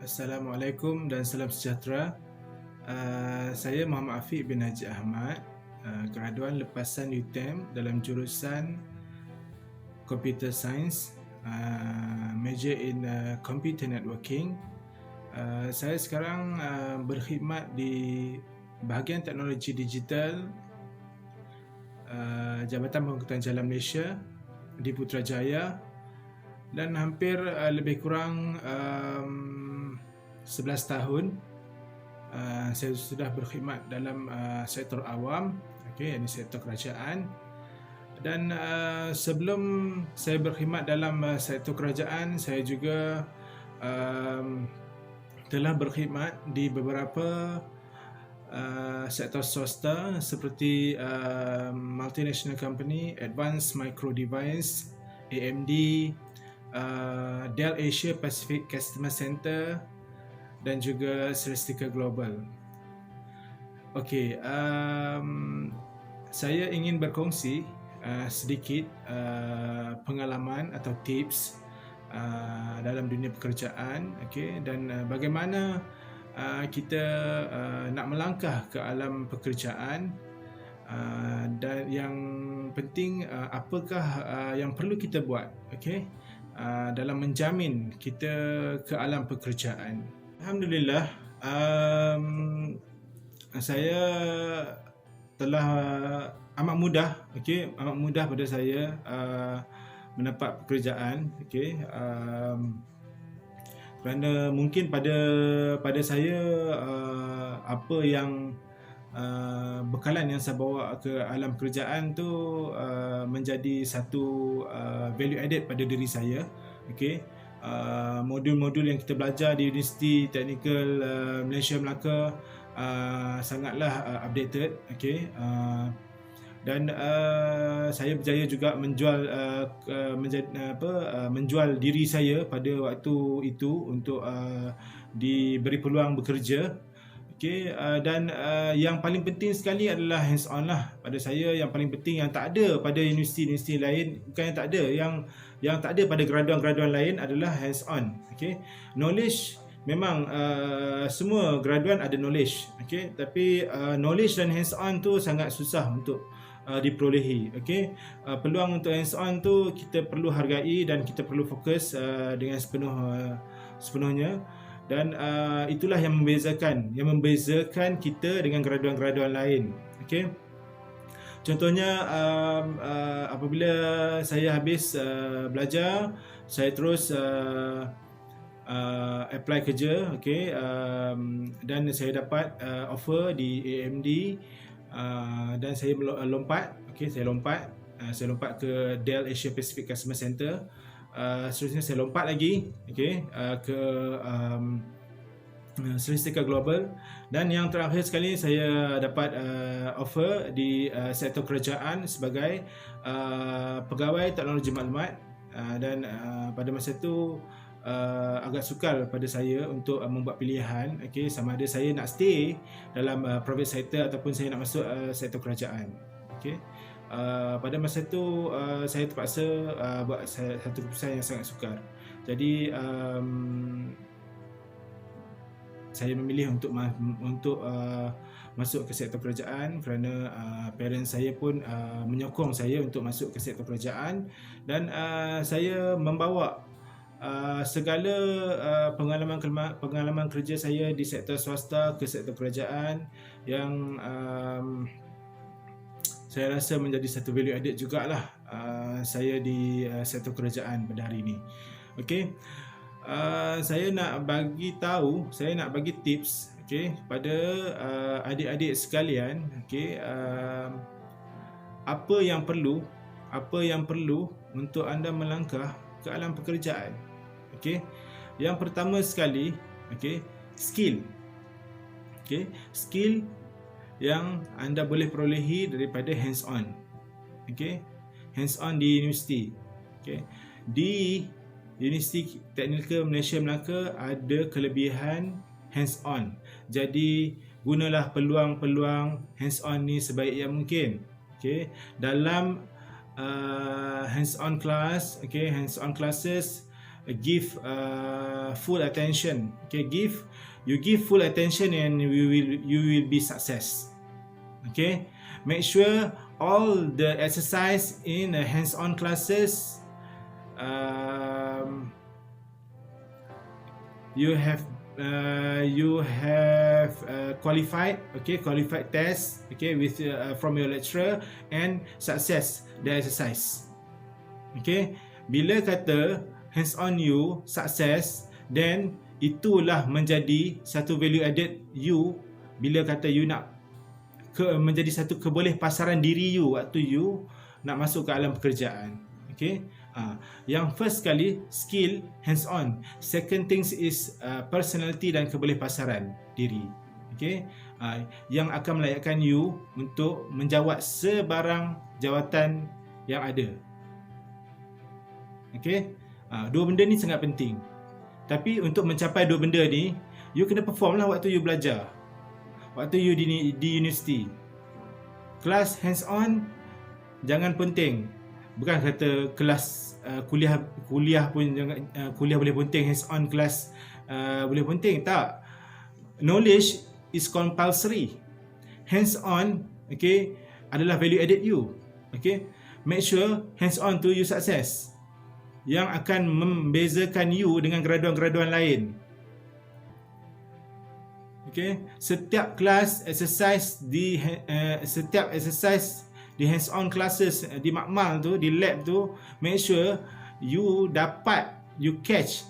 Assalamualaikum dan salam sejahtera. Saya Muhammad Afiq bin Haji Ahmad, graduan lepasan UTM dalam jurusan Computer Science, major in Computer Networking. Saya sekarang berkhidmat di bahagian teknologi digital Jabatan Pengangkutan Jalan Malaysia di Putrajaya, dan hampir lebih kurang 11 tahun saya sudah berkhidmat dalam sektor awam, ini sektor kerajaan. Dan sebelum saya berkhidmat dalam sektor kerajaan, saya juga telah berkhidmat di beberapa sektor swasta seperti multinational company, Advanced Micro Device, AMD, Dell Asia Pacific Customer Center dan juga Celestica Global. Okey, saya ingin berkongsi sedikit pengalaman atau tips dalam dunia pekerjaan, dan bagaimana kita nak melangkah ke alam pekerjaan, dan yang penting apakah yang perlu kita buat dalam menjamin kita ke alam pekerjaan. Alhamdulillah, saya telah amat mudah pada saya mendapat pekerjaan, kerana mungkin pada saya apa yang bekalan yang saya bawa ke alam pekerjaan tu menjadi satu value added pada diri saya. Modul-modul yang kita belajar di Universiti Teknikal Malaysia Melaka sangatlah updated, dan saya berjaya juga menjual diri saya pada waktu itu untuk diberi peluang bekerja. Dan yang paling penting sekali adalah hands on lah pada saya. Yang paling penting yang tak ada pada universiti-universiti lain, bukan yang tak ada, yang tak ada pada graduan-graduan lain adalah hands on. Knowledge memang semua graduan ada knowledge, tapi knowledge dan hands on tu sangat susah untuk diperolehi. Peluang untuk hands on tu kita perlu hargai dan kita perlu fokus dengan sepenuhnya. Dan itulah yang membezakan kita dengan graduan-graduan lain. Contohnya apabila saya habis belajar, saya terus apply kerja, dan saya dapat offer di AMD, dan saya lompat, saya lompat ke Dell Asia Pacific Customer Center. Seterusnya saya lompat lagi ke Celestica Global, dan yang terakhir sekali saya dapat offer di sektor kerajaan sebagai pegawai teknologi maklumat, dan pada masa itu agak sukar pada saya untuk membuat pilihan, sama ada saya nak stay dalam private sector ataupun saya nak masuk sektor kerajaan. Pada masa itu saya terpaksa buat satu keputusan yang sangat sukar. Jadi saya memilih untuk masuk ke sektor kerajaan kerana parents saya pun menyokong saya untuk masuk ke sektor kerajaan, dan saya membawa segala pengalaman kerja saya di sektor swasta ke sektor kerajaan, yang saya rasa menjadi satu value added jugalah saya di sektor kerajaan pada hari ini. Saya nak bagi tips pada adik-adik sekalian, apa yang perlu untuk anda melangkah ke alam pekerjaan. Yang pertama sekali, skill. Skill yang anda boleh perolehi daripada hands on. Hands on di universiti. Di Universiti Teknikal Malaysia Melaka ada kelebihan hands on. Jadi gunalah peluang-peluang hands on ni sebaik yang mungkin. Dalam hands on class, hands on classes give full attention. Okay, you give full attention and you will be success. Okay, make sure all the exercise in hands-on classes you have qualified, okay, qualified test, okay, with from your lecturer and success the exercise. Okay, bila kata hands-on you success, then itulah menjadi satu value added you bila kata you nak menjadi satu kebolehpasaran diri you waktu you nak masuk ke alam pekerjaan. Okay, yang first kali skill hands-on, second things is personality dan kebolehpasaran diri. Okay, yang akan melayakkan you untuk menjawat sebarang jawatan yang ada. Okay, dua benda ni sangat penting. Tapi untuk mencapai dua benda ni, you kena perform lah waktu you belajar, waktu you di universiti. Kelas hands-on jangan penting. Bukan kata kelas kuliah pun jangan, kuliah boleh penting, hands-on kelas boleh penting. Tak. Knowledge is compulsory. Hands-on, okay, adalah value added you. Okay, make sure hands-on tu you success, yang akan membezakan you dengan graduan-graduan lain. Okay, setiap kelas exercise di setiap exercise di hands-on classes di makmal tu, di lab tu, make sure you dapat, you catch,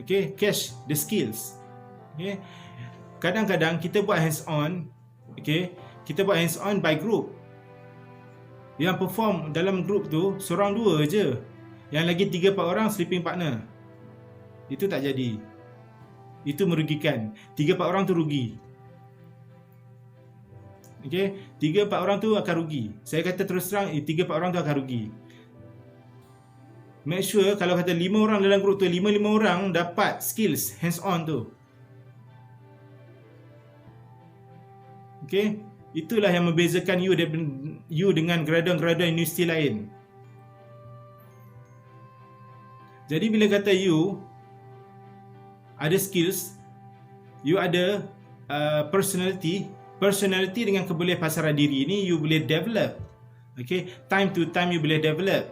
okay, catch the skills. Okay, kadang-kadang kita buat hands-on, okay, kita buat hands-on by group. Yang perform dalam group tu seorang dua je, yang lagi 3-4 orang sleeping partner. Itu tak jadi. Itu merugikan. 3-4 orang tu rugi. Okay, 3-4 orang tu akan rugi. Saya kata terus terang, 3-4 orang tu akan rugi. Make sure kalau kata 5 orang dalam grup tu, 5 orang dapat skills hands-on tu. Okay, itulah yang membezakan you dengan graduan-graduan universiti lain. Jadi bila kata you ada skills, you ada personality dengan kebolehpasaran diri ni you boleh develop. Okay, time to time you boleh develop.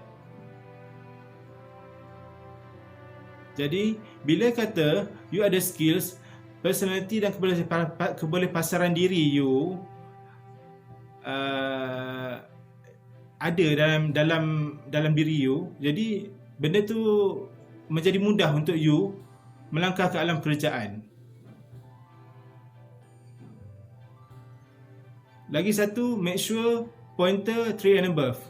Jadi bila kata you ada skills, personality dan kebolehpasaran diri you ada dalam diri you, jadi benda tu menjadi mudah untuk you melangkah ke alam pekerjaan. Lagi satu, make sure pointer 3 and above.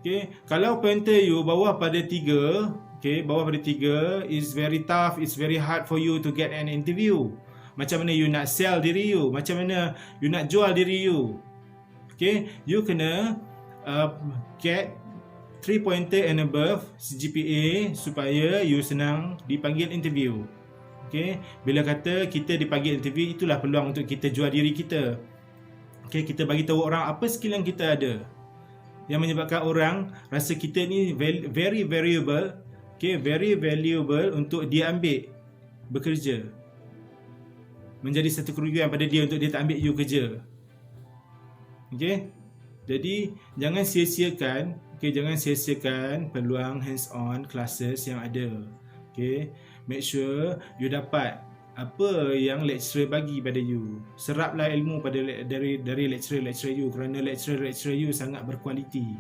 Okay, kalau pointer you bawah pada 3, okay, bawah pada 3 is very tough, it's very hard for you to get an interview. Macam mana you nak sell diri you, macam mana you nak jual diri you. Okay, you kena get 3 pointer and above GPA supaya you senang dipanggil interview. Okay, bila kata kita dipanggil interview, itulah peluang untuk kita jual diri kita. Okay, kita bagi tahu orang apa skill yang kita ada, yang menyebabkan orang rasa kita ni very valuable, okay, very valuable untuk dia ambil bekerja. Menjadi satu kerugian pada dia untuk dia tak ambil you kerja. Okay, jadi jangan sia-siakan, okay, jangan sia-siakan peluang hands-on classes yang ada. Okay, make sure you dapat apa yang lecturer bagi pada you. Seraplah ilmu dari lecturer you, kerana lecturer you sangat berkualiti.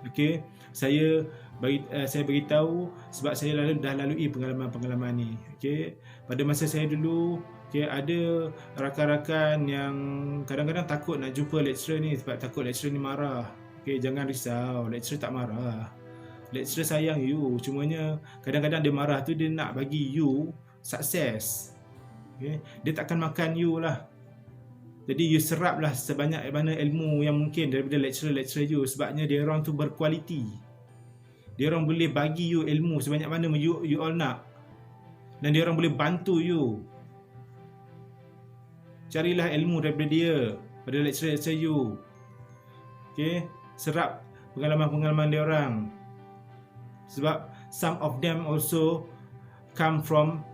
Okay, saya bagi tahu sebab saya dah lalui pengalaman-pengalaman ni. Okay, pada masa saya dulu, okay, ada rakan-rakan yang kadang-kadang takut nak jumpa lecturer ni sebab takut lecturer ni marah. Okay, jangan risau, lecturer tak marah. Lecturer sayang you, cumanya kadang-kadang dia marah tu dia nak bagi you sukses. Okay, dia takkan makan you lah. Jadi you seraplah sebanyak mana ilmu yang mungkin daripada lecturer you, sebabnya dia orang tu berkualiti. Dia orang boleh bagi you ilmu sebanyak mana you all nak, dan dia orang boleh bantu you. Carilah ilmu daripada dia, pada lecturer you. Okay, serap pengalaman-pengalaman dia orang. Sebab some of them also come from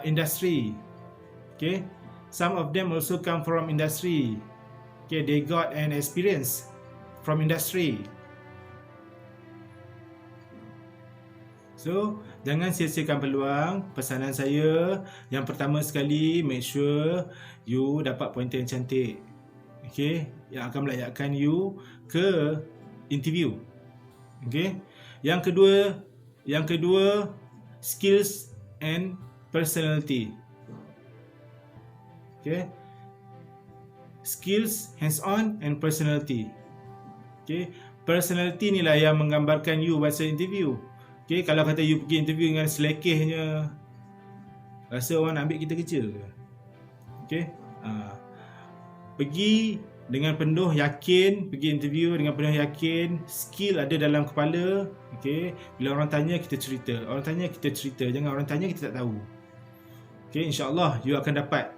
industry. Okay, some of them also come from industry. Okay, they got an experience from industry. So, jangan sia-siakan peluang. Pesanan saya, yang pertama sekali, make sure you dapat pointer yang cantik. Okay, yang akan melayakkan you ke interview. Okay, yang kedua, skills and personality. Okay, skills, hands-on and personality. Okay, personality ni lah yang menggambarkan you masa interview. Okay, kalau kata you pergi interview dengan selekehnya, rasa orang nak ambil kita kerja ke? Okay, pergi dengan penuh yakin, pergi interview dengan penuh yakin, skill ada dalam kepala. Okay, bila orang tanya kita cerita, orang tanya kita cerita, jangan orang tanya kita tak tahu. Okay, insyaAllah you akan dapat.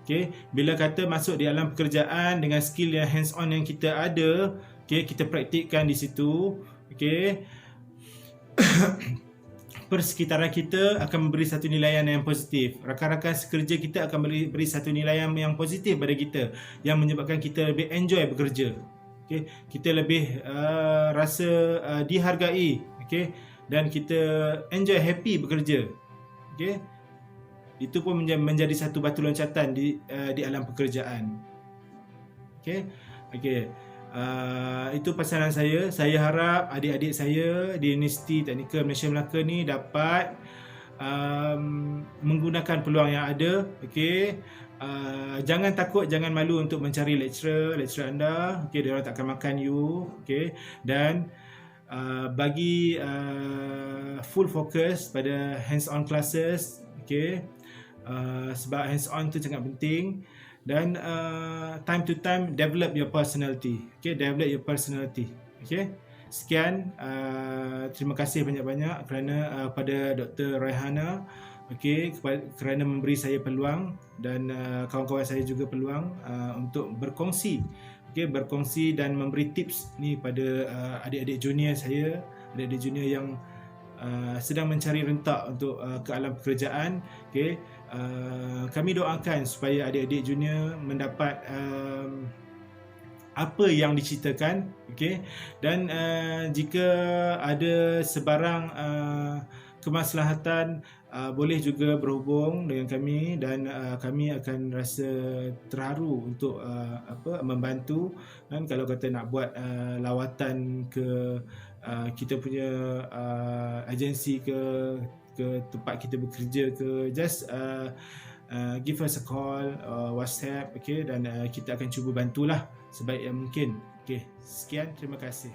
Okay, bila kata masuk di alam pekerjaan dengan skill yang hands-on yang kita ada, okay, kita praktikkan di situ. Okay, persekitaran kita akan memberi satu nilaian yang positif. Rakan-rakan sekerja kita akan beri satu nilaian yang positif pada kita, yang menyebabkan kita lebih enjoy bekerja. Okay, kita lebih rasa dihargai. Okay, dan kita enjoy, happy bekerja. Okay, itu pun menjadi satu batu loncatan di alam pekerjaan. Okay, okay. Itu pesanan saya. Saya harap adik-adik saya di Universiti Teknikal Malaysia Melaka ni dapat menggunakan peluang yang ada. Okay, jangan takut, jangan malu untuk mencari lecturer anda. Okay, dia orang tak akan makan you. Okay, dan bagi full focus pada hands-on classes. Okay, sebab hands-on tu sangat penting. Dan time to time develop your personality. Okay, develop your personality. Okay, sekian. Terima kasih banyak-banyak kerana pada Dr. Raihana, okay, kerana memberi saya peluang, dan kawan-kawan saya juga peluang untuk berkongsi. Okay, berkongsi dan memberi tips ni pada adik-adik junior saya, adik-adik junior yang sedang mencari rentak untuk ke alam pekerjaan. Okay, kami doakan supaya adik-adik junior mendapat apa yang diceritakan. Okay, dan jika ada sebarang kemaslahatan, boleh juga berhubung dengan kami, dan kami akan rasa terharu untuk membantu. Dan kalau kata nak buat lawatan ke kita punya agensi ke tempat kita bekerja ke, just give us a call, WhatsApp. Okay, dan kita akan cuba bantulah sebaik yang mungkin. Okay, sekian, terima kasih.